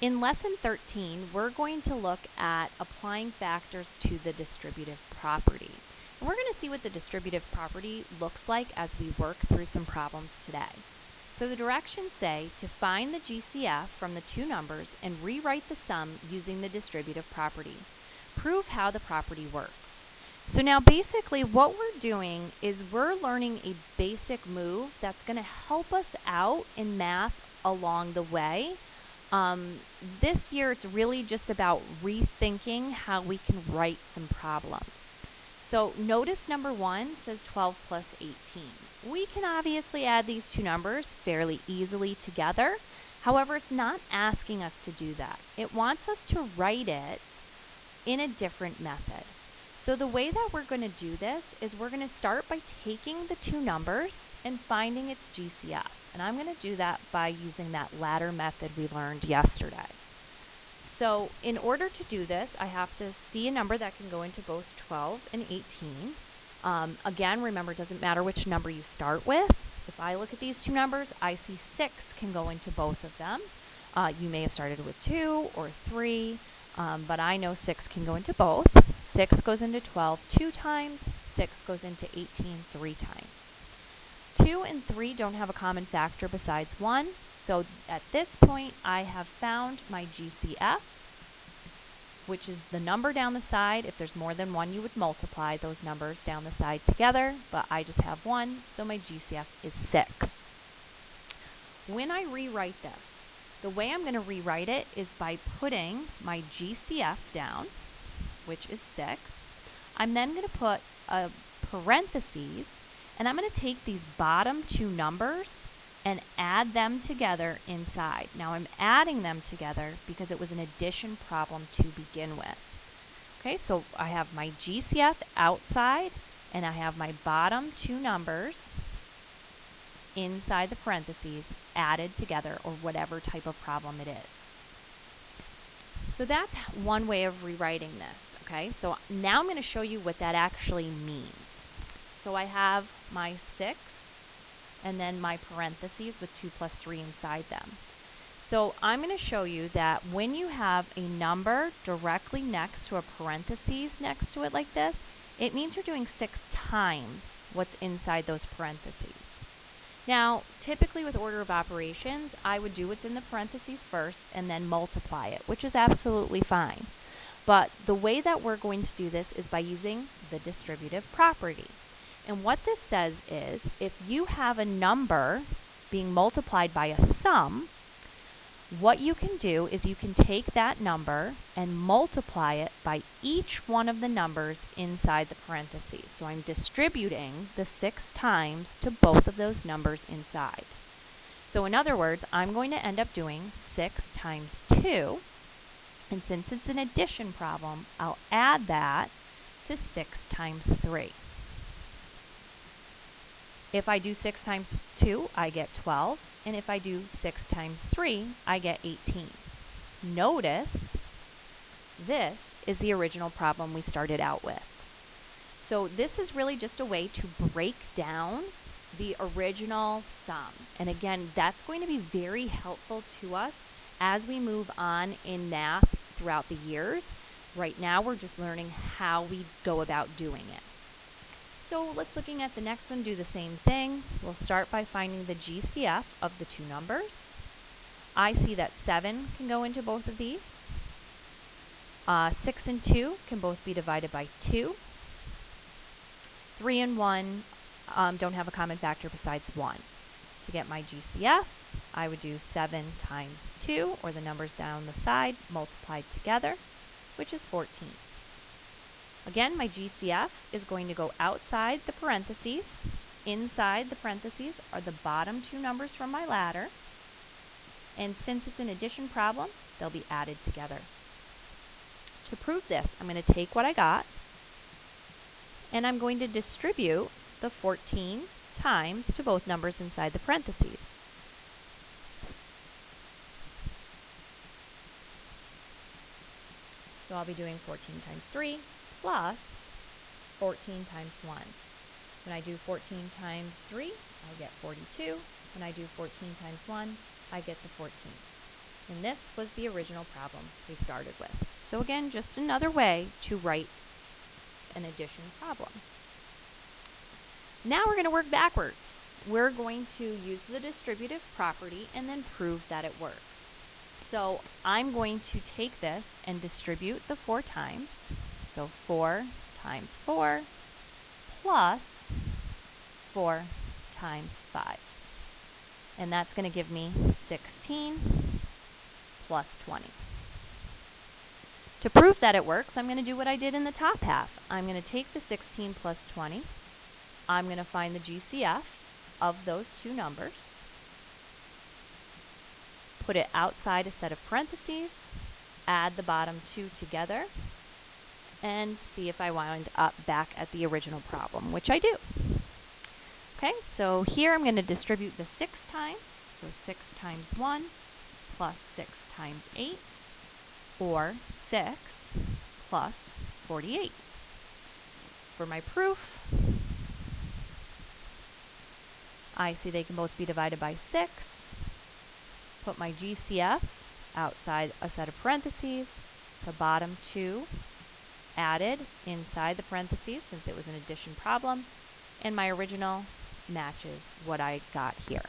In Lesson 13, we're going to look at applying factors to the distributive property. And we're going to see what the distributive property looks like as we work through some problems today. So the directions say to find the GCF from the two numbers and rewrite the sum using the distributive property. Prove how the property works. So now basically what we're doing is we're learning a basic move that's going to help us out in math along the way. This year it's really just about rethinking how we can write some problems. So notice number 1 says 12 plus 18. We can obviously add these two numbers fairly easily together. However, it's not asking us to do that. It wants us to write it in a different method. So the way that we're going to do this is we're going to start by taking the two numbers and finding its GCF. And I'm going to do that by using that ladder method we learned yesterday. So in order to do this, I have to see a number that can go into both 12 and 18. Again, remember, it doesn't matter which number you start with. If I look at these two numbers, I see 6 can go into both of them. You may have started with 2 or 3. But I know 6 can go into both. 6 goes into 12 2 times. 6 goes into 18 3 times. 2 and 3 don't have a common factor besides 1. So at this point, I have found my GCF, which is the number down the side. If there's more than one, you would multiply those numbers down the side together. But I just have 1, so my GCF is 6. When I rewrite this, the way I'm going to rewrite it is by putting my GCF down, which is 6. I'm then going to put a parentheses, and I'm going to take these bottom two numbers and add them together inside. Now I'm adding them together because it was an addition problem to begin with. Okay, so I have my GCF outside, and I have my bottom two numbers inside the parentheses added together, or whatever type of problem it is. So that's one way of rewriting this, okay? So now I'm going to show you what that actually means. So I have my 6 and then my parentheses with 2 plus 3 inside them. So I'm going to show you that when you have a number directly next to a parentheses next to it like this, it means you're doing 6 times what's inside those parentheses. Now, typically with order of operations, I would do what's in the parentheses first and then multiply it, which is absolutely fine. But the way that we're going to do this is by using the distributive property. And what this says is, if you have a number being multiplied by a sum, what you can do is you can take that number and multiply it by each one of the numbers inside the parentheses. So I'm distributing the 6 times to both of those numbers inside. So in other words, I'm going to end up doing 6 times 2. And since it's an addition problem, I'll add that to 6 times 3. If I do 6 times 2, I get 12. And if I do 6 times 3, I get 18. Notice, this is the original problem we started out with. So this is really just a way to break down the original sum. And again, that's going to be very helpful to us as we move on in math throughout the years. Right now, we're just learning how we go about doing it. So let's looking at the next one, do the same thing. We'll start by finding the GCF of the two numbers. I see that 7 can go into both of these. 6 and 2 can both be divided by 2. 3 and 1 don't have a common factor besides 1. To get my GCF, I would do 7 times 2, or the numbers down the side, multiplied together, which is 14. Again, my GCF is going to go outside the parentheses. Inside the parentheses are the bottom two numbers from my ladder. And since it's an addition problem, they'll be added together. To prove this, I'm going to take what I got, and I'm going to distribute the 14 times to both numbers inside the parentheses. So I'll be doing 14 times 3 plus 14 times 1. When I do 14 times 3, I get 42. When I do 14 times 1, I get the 14. And this was the original problem we started with. So again, just another way to write an addition problem. Now we're going to work backwards. We're going to use the distributive property and then prove that it works. So I'm going to take this and distribute the 4 times. So 4 times 4 plus 4 times 5. And that's going to give me 16 plus 20. To prove that it works, I'm going to do what I did in the top half. I'm going to take the 16 plus 20. I'm going to find the GCF of those two numbers, put it outside a set of parentheses, add the bottom 2 together, and see if I wind up back at the original problem, which I do. Okay, so here I'm going to distribute the 6 times. So 6 times 1 plus 6 times 8, or 6 plus 48. For my proof, I see they can both be divided by 6. Put my GCF outside a set of parentheses, the bottom 2 added inside the parentheses since it was an addition problem, and my original matches what I got here.